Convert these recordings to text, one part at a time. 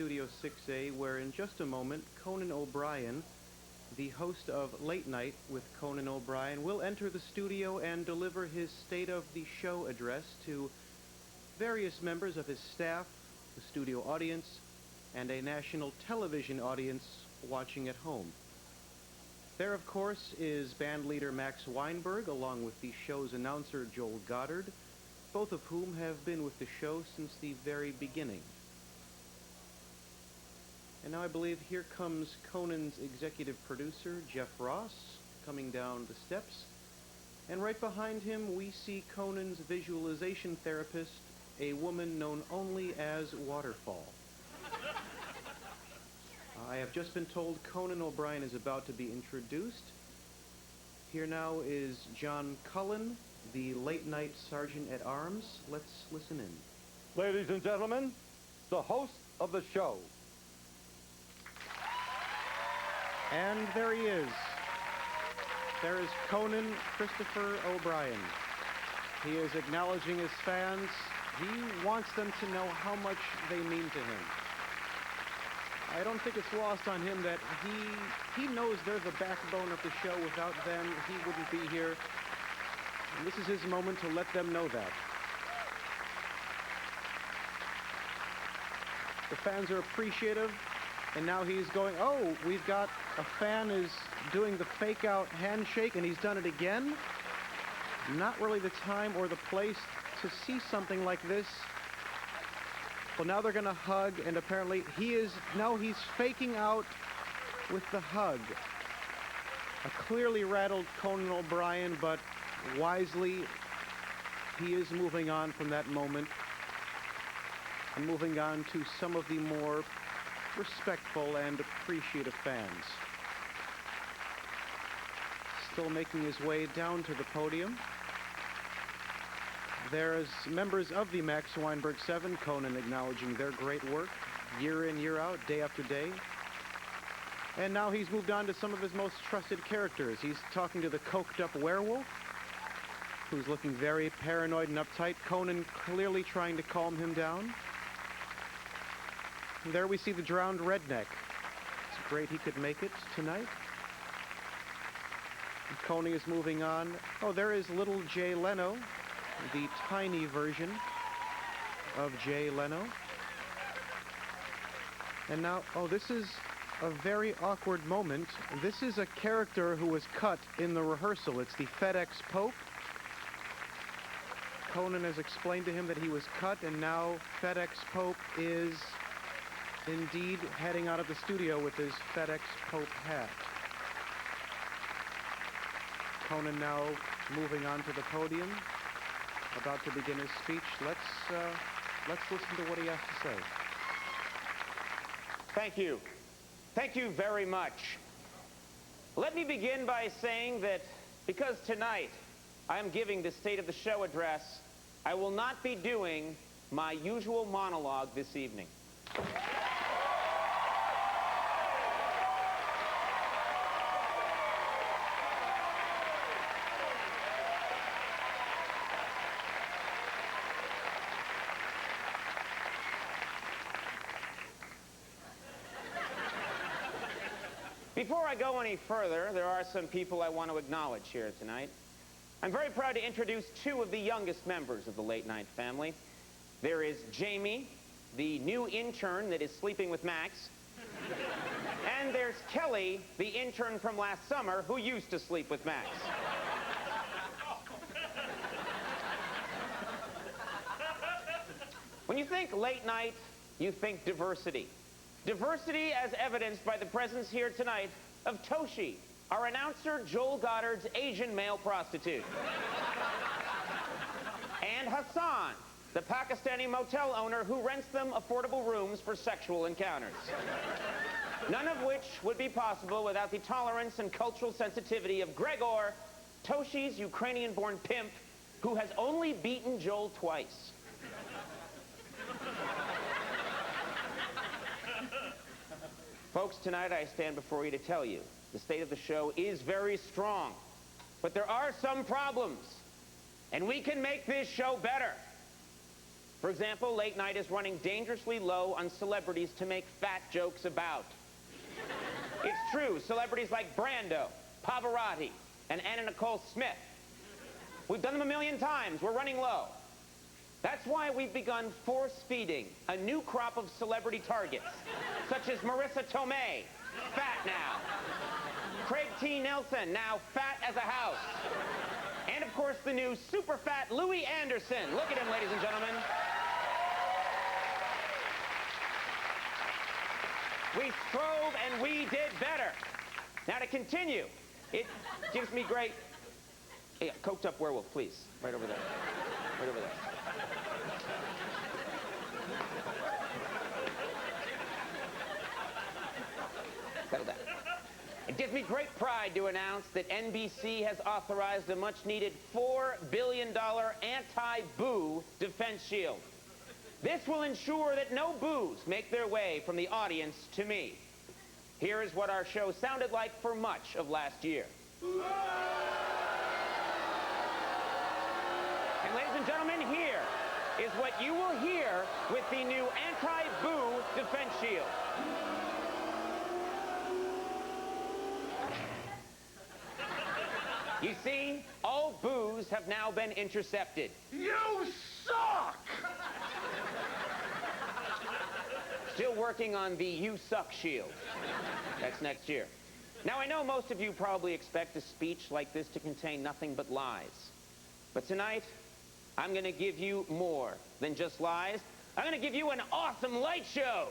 Studio 6A, where in just a moment, Conan O'Brien, the host of Late Night with Conan O'Brien, will enter the studio and deliver his State of the Show address to various members of his staff, the studio audience, and a national television audience watching at home. There, of course, is band leader Max Weinberg, along with the show's announcer Joel Goddard, both of whom have been with the show since the very beginning. And now I believe here comes Conan's executive producer, Jeff Ross, coming down the steps. And right behind him, we see Conan's visualization therapist, a woman known only as Waterfall. I have just been told Conan O'Brien is about to be introduced. Here now is John Cullen, the Late Night Sergeant at Arms. Let's listen in. Ladies and gentlemen, the host of the show. And there he is. There is Conan Christopher O'Brien. He is acknowledging his fans. He wants them to know how much they mean to him. I don't think it's lost on him that he knows they're the backbone of the show. Without them, he wouldn't be here. And this is his moment to let them know that. The fans are appreciative, and now he's going, oh, we've got a fan is doing the fake-out handshake, and he's done it again. Not really the time or the place to see something like this. Well, now they're going to hug, and apparently he's faking out with the hug. A clearly rattled Conan O'Brien, but wisely, he is moving on from that moment and moving on to some of the more respectful and appreciative fans. Still making his way down to the podium. There's members of the Max Weinberg 7, Conan acknowledging their great work year in, year out, day after day. And now he's moved on to some of his most trusted characters. He's talking to the coked-up werewolf, who's looking very paranoid and uptight. Conan clearly trying to calm him down. And there we see the drowned redneck. It's great he could make it tonight. And Conan is moving on. Oh, there is little Jay Leno, the tiny version of Jay Leno. And now, oh, this is a very awkward moment. This is a character who was cut in the rehearsal. It's the FedEx Pope. Conan has explained to him that he was cut, and now FedEx Pope is indeed heading out of the studio with his FedEx Pope hat. Conan now moving on to the podium, about to begin his speech. Let's listen to what he has to say. Thank you. Thank you very much. Let me begin by saying that because tonight I am giving the State of the Show address, I will not be doing my usual monologue this evening. Before I go any further, there are some people I want to acknowledge here tonight. I'm very proud to introduce two of the youngest members of the Late Night family. There is Jamie, the new intern that is sleeping with Max. And there's Kelly, the intern from last summer who used to sleep with Max. When you think Late Night, you think diversity. Diversity as evidenced by the presence here tonight of Toshi, our announcer Joel Goddard's Asian male prostitute. And Hassan, the Pakistani motel owner who rents them affordable rooms for sexual encounters. None of which would be possible without the tolerance and cultural sensitivity of Gregor, Toshi's Ukrainian-born pimp, who has only beaten Joel twice. Folks, tonight I stand before you to tell you the state of the show is very strong, but there are some problems, and we can make this show better. For example, late night is running dangerously low on celebrities to make fat jokes about. It's true, celebrities like Brando, Pavarotti, and Anna Nicole Smith. We've done them a million times. We're running low. That's why we've begun force-feeding a new crop of celebrity targets, such as Marissa Tomei, fat now. Craig T. Nelson, now fat as a house. And, of course, the new super fat Louis Anderson. Look at him, ladies and gentlemen. We strove and we did better. Now, to continue, it gives me great... Hey, coked up werewolf, please. Right over there. Right over there. Settle down. It gives me great pride to announce that NBC has authorized a much-needed $4 billion anti-boo defense shield. This will ensure that no boos make their way from the audience to me. Here is what our show sounded like for much of last year. And ladies and gentlemen, here is what you will hear with the new anti-boo defense shield. You see, all boos have now been intercepted. You suck! Still working on the You Suck shield. That's next year. Now, I know most of you probably expect a speech like this to contain nothing but lies. But tonight, I'm going to give you more than just lies. I'm going to give you an awesome light show.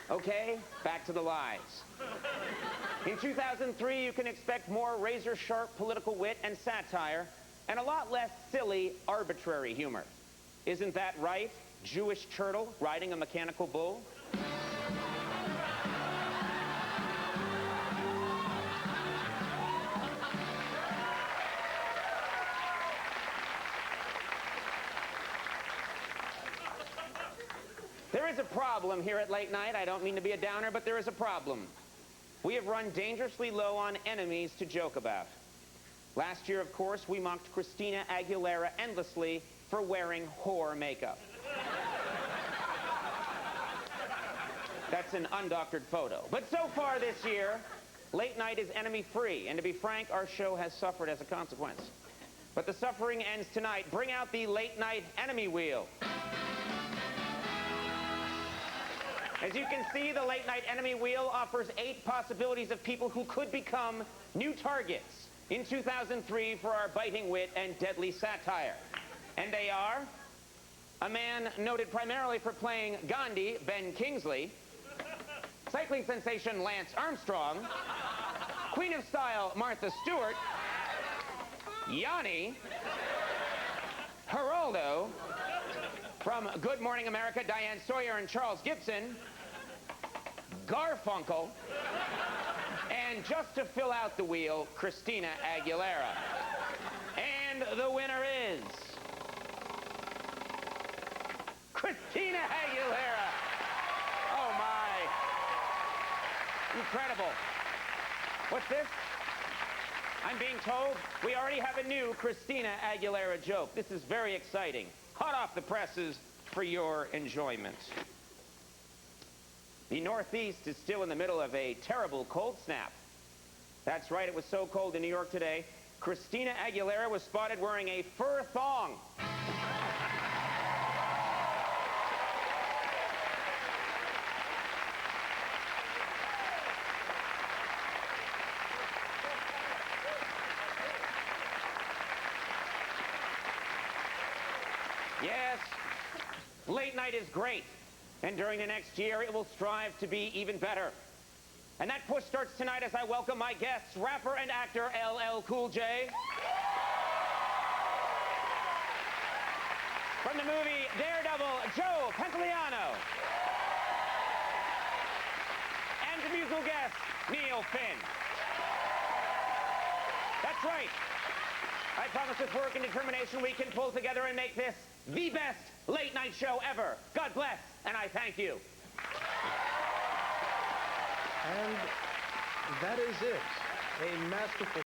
Okay, back to the lies. In 2003, you can expect more razor-sharp political wit and satire, and a lot less silly, arbitrary humor. Isn't that right, Jewish turtle riding a mechanical bull? There is a problem here at Late Night. I don't mean to be a downer, but there is a problem. We have run dangerously low on enemies to joke about. Last year, of course, we mocked Christina Aguilera endlessly for wearing whore makeup. That's an undoctored photo. But so far this year, Late Night is enemy-free, and to be frank, our show has suffered as a consequence. But the suffering ends tonight. Bring out the Late Night enemy wheel. As you can see, the Late Night enemy wheel offers 8 possibilities of people who could become new targets in 2003 for our biting wit and deadly satire. And they are a man noted primarily for playing Gandhi, Ben Kingsley, cycling sensation Lance Armstrong, Queen of Style Martha Stewart, Yanni, Geraldo, from Good Morning America, Diane Sawyer and Charles Gibson, Garfunkel, and just to fill out the wheel, Christina Aguilera. And the winner is... Christina Aguilera! Oh my. Incredible. What's this? I'm being told we already have a new Christina Aguilera joke. This is very exciting. Hot off the presses for your enjoyment. The Northeast is still in the middle of a terrible cold snap. That's right, it was so cold in New York today, Christina Aguilera was spotted wearing a fur thong. Yes, Late Night is great. And during the next year, it will strive to be even better. And that push starts tonight as I welcome my guests, rapper and actor LL Cool J. From the movie Daredevil, Joe Pantoliano. And the musical guest, Neil Finn. That's right. I promise with work and determination we can pull together and make this the best late night show ever. God bless, and I thank you. And that is it. A masterful